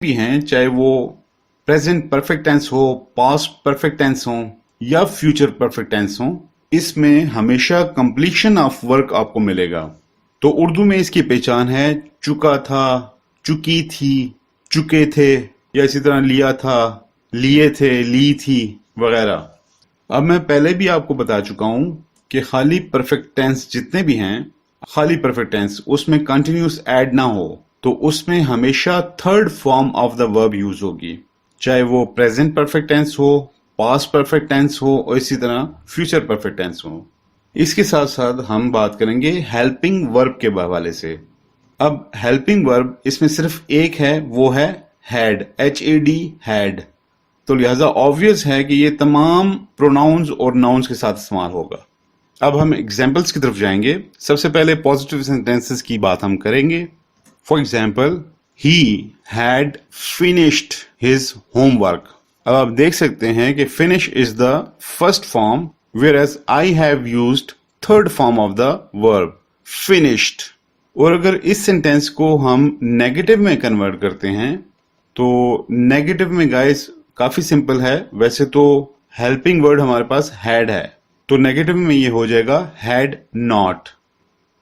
भी हैं, चाहे वो प्रेजेंट परफेक्ट टेंस हो, पास्ट परफेक्ट टेंस हो या फ्यूचर परफेक्ट टेंस हो, इसमें हमेशा कंप्लीशन ऑफ वर्क आपको मिलेगा। तो उर्दू में इसकी पहचान है चुका था, चुकी थी, चुके थे, या इसी तरह लिया था, लिए थे, ली थी वगैरह। अब मैं पहले भी आपको बता चुका हूं कि खाली परफेक्ट टेंस जितने भी हैं, खाली परफेक्ट टेंस उसमें कंटिन्यूस ऐड ना हो तो उसमें हमेशा third form of the verb use होगी, चाहे वो प्रेजेंट परफेक्ट टेंस हो, पास्ट परफेक्ट टेंस हो और इसी तरह फ्यूचर परफेक्ट टेंस हो। इसके साथ साथ हम बात करेंगे हेल्पिंग वर्ब के हवाले से। अब हेल्पिंग वर्ब इसमें सिर्फ एक है, वो है हैड, HAD, हैड। तो लिहाजा ऑब्वियस है कि ये तमाम प्रोनाउंस और नाउन्स के साथ इस्तेमाल होगा। अब हम एग्जाम्पल्स की तरफ जाएंगे। सबसे पहले पॉजिटिव सेंटेंसेस की बात हम करेंगे। For example, he had finished his homework. अब आप देख सकते हैं कि finish is the first form, where as I have used third form of the verb, finished. और अगर इस सेंटेंस को हम नेगेटिव में कन्वर्ट करते हैं तो नेगेटिव में गाइस काफी सिंपल है। वैसे तो हेल्पिंग वर्ड हमारे पास हैड है, तो नेगेटिव में ये हो जाएगा हैड नॉट।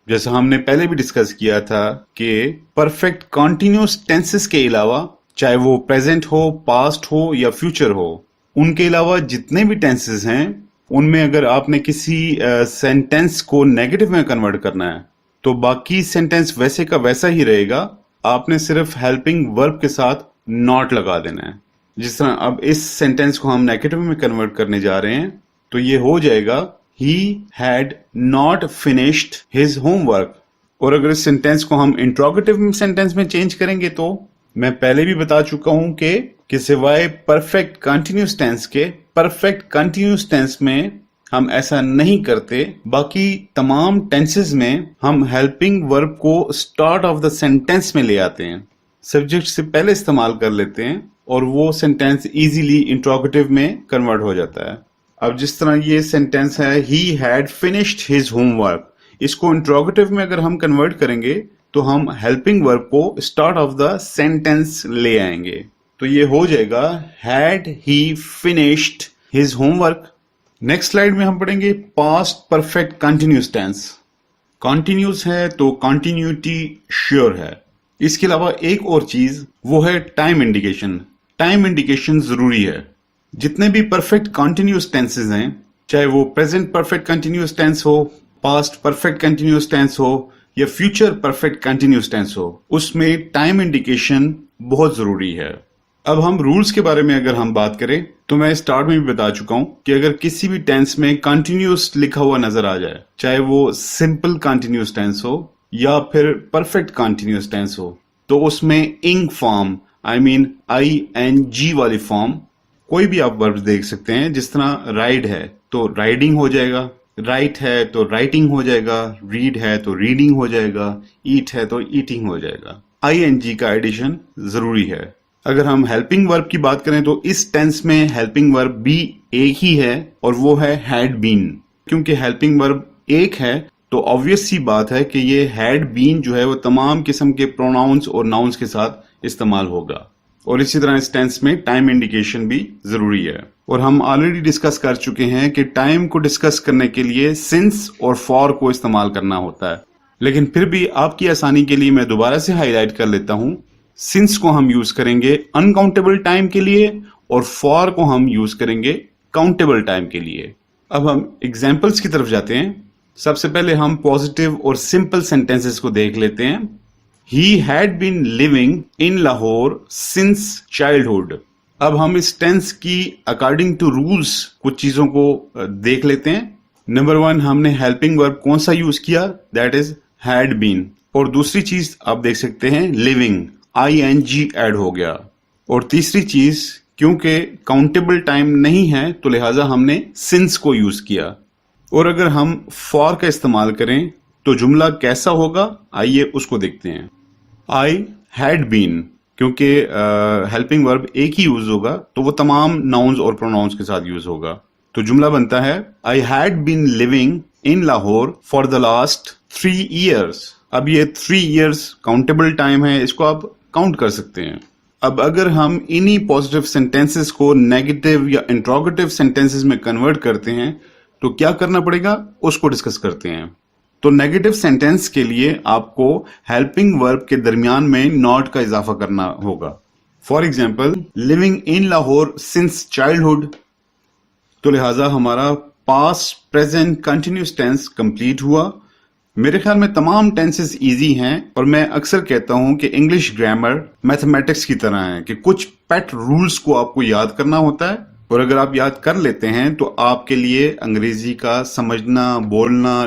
जैसा हमने पहले भी डिस्कस किया था कि परफेक्ट कॉन्टिन्यूस टेंसेस के अलावा, चाहे वो प्रेजेंट हो, पास्ट हो या फ्यूचर हो, उनके अलावा जितने भी टेंसेस हैं उनमें अगर आपने किसी सेंटेंस को नेगेटिव में कन्वर्ट करना है तो बाकी सेंटेंस वैसे का वैसा ही रहेगा। आपने सिर्फ हेल्पिंग वर्ब के साथ नॉट लगा देना है। जिस तरह अब इस सेंटेंस को हम नेगेटिव में कन्वर्ट करने जा रहे हैं तो ये हो जाएगा he had not finished his homework. और अगर इस सेंटेंस को हम इंट्रोगेटिव सेंटेंस में चेंज करेंगे तो मैं पहले भी बता चुका हूं कि सिवाय परफेक्ट कंटिन्यूस टेंस के, परफेक्ट कंटिन्यूस टेंस में हम ऐसा नहीं करते। बाकी तमाम टेंसेस में हम हेल्पिंग वर्ब को स्टार्ट ऑफ द सेंटेंस में ले आते हैं, सब्जेक्ट से पहले इस्तेमाल कर लेते हैं और वो सेंटेंस इजीली इंट्रोगेटिव में कन्वर्ट हो जाता है। अब जिस तरह ये सेंटेंस है he had finished his homework, इसको इंट्रोगेटिव में अगर हम कन्वर्ट करेंगे तो हम हेल्पिंग वर्ब को स्टार्ट ऑफ द सेंटेंस ले आएंगे। तो ये हो जाएगा had he finished his homework. Next slide में हम पढ़ेंगे past perfect continuous tense. Continuous है तो कॉन्टिन्यूटी श्योर है। इसके अलावा एक और चीज वो है टाइम इंडिकेशन। टाइम इंडिकेशन जरूरी है। जितने भी परफेक्ट कंटिन्यूस टेंसेस हैं, चाहे वो प्रेजेंट परफेक्ट कंटिन्यूस टेंस हो, पास्ट परफेक्ट कंटिन्यूस टेंस हो या फ्यूचर परफेक्ट कंटिन्यूस टेंस हो, उसमें टाइम इंडिकेशन बहुत जरूरी है। अब हम रूल्स के बारे में अगर हम बात करें तो मैं स्टार्ट में भी बता चुका हूं कि अगर किसी भी टेंस में कंटिन्यूस लिखा हुआ नजर आ जाए, चाहे वो सिंपल कंटिन्यूस टेंस हो या फिर परफेक्ट कंटिन्यूस टेंस हो, तो उसमें इंग फॉर्म, आई मीन ING वाली फॉर्म, कोई भी आप वर्ब देख सकते हैं। जिस तरह राइड है तो राइडिंग हो जाएगा, राइट है तो राइटिंग हो जाएगा, रीड है तो रीडिंग हो जाएगा, ईट है तो ईटिंग हो जाएगा। ING का एडिशन जरूरी है। अगर हम हेल्पिंग वर्ब की बात करें तो इस टेंस में हेल्पिंग वर्ब भी एक ही है और वो है हैड बीन। क्योंकि हेल्पिंग वर्ब एक है तो ऑब्वियस सी बात है कि ये हैड बीन जो है वो तमाम किस्म के प्रोनाउंस और नाउन्स के साथ इस्तेमाल होगा। और इसी तरह इस टेंस में टाइम इंडिकेशन भी जरूरी है। और हम ऑलरेडी डिस्कस कर चुके हैं कि टाइम को डिस्कस करने के लिए सिंस और फॉर को इस्तेमाल करना होता है, लेकिन फिर भी आपकी आसानी के लिए मैं दोबारा से हाईलाइट कर लेता हूं। सिंस को हम यूज करेंगे अनकाउंटेबल टाइम के लिए और फॉर को हम यूज करेंगे काउंटेबल टाइम के लिए। अब हम एग्जाम्पल्स की तरफ जाते हैं। सबसे पहले हम पॉजिटिव और सिंपल सेंटेंसेस को देख लेते हैं। He had been living in Lahore since childhood। अब हम इस टेंस की अकॉर्डिंग टू रूल्स कुछ चीजों को देख लेते हैं। नंबर 1, हमने हेल्पिंग वर्ब कौन सा यूज किया, दैट इज हैड बीन। और दूसरी चीज आप देख सकते हैं लिविंग, ING ऐड हो गया। और तीसरी चीज, क्योंकि काउंटेबल टाइम नहीं है तो लिहाजा हमने सिंस को यूज किया। और अगर हम फॉर का इस्तेमाल करें तो जुमला कैसा होगा, आइए उसको देखते हैं। आई हैड बीन, क्योंकि हेल्पिंग वर्ब एक ही यूज होगा तो वो तमाम नाउन्स और प्रोनाउंस के साथ यूज होगा। तो जुमला बनता है I had been living in Lahore for the last 3 years। अब ये 3 years काउंटेबल टाइम है, इसको आप काउंट कर सकते हैं। अब अगर हम इन्हीं पॉजिटिव सेंटेंसेस को नेगेटिव या इंट्रोगेटिव सेंटेंसेस में कन्वर्ट करते हैं तो क्या करना पड़ेगा उसको डिस्कस करते हैं। तो नेगेटिव सेंटेंस के लिए आपको हेल्पिंग वर्ब के दरमियान में नॉट का इजाफा करना होगा। For example, living in Lahore since childhood, तो लिहाजा हमारा past present continuous tense complete हुआ। मेरे ख्याल में तमाम टेंसेस इजी हैं और मैं अक्सर कहता हूं कि इंग्लिश ग्रामर मैथमेटिक्स की तरह है कि कुछ पेट रूल्स को आपको याद करना होता है और अगर आप याद कर लेते हैं तो आपके लिए अंग्रेजी का समझना, बोलना,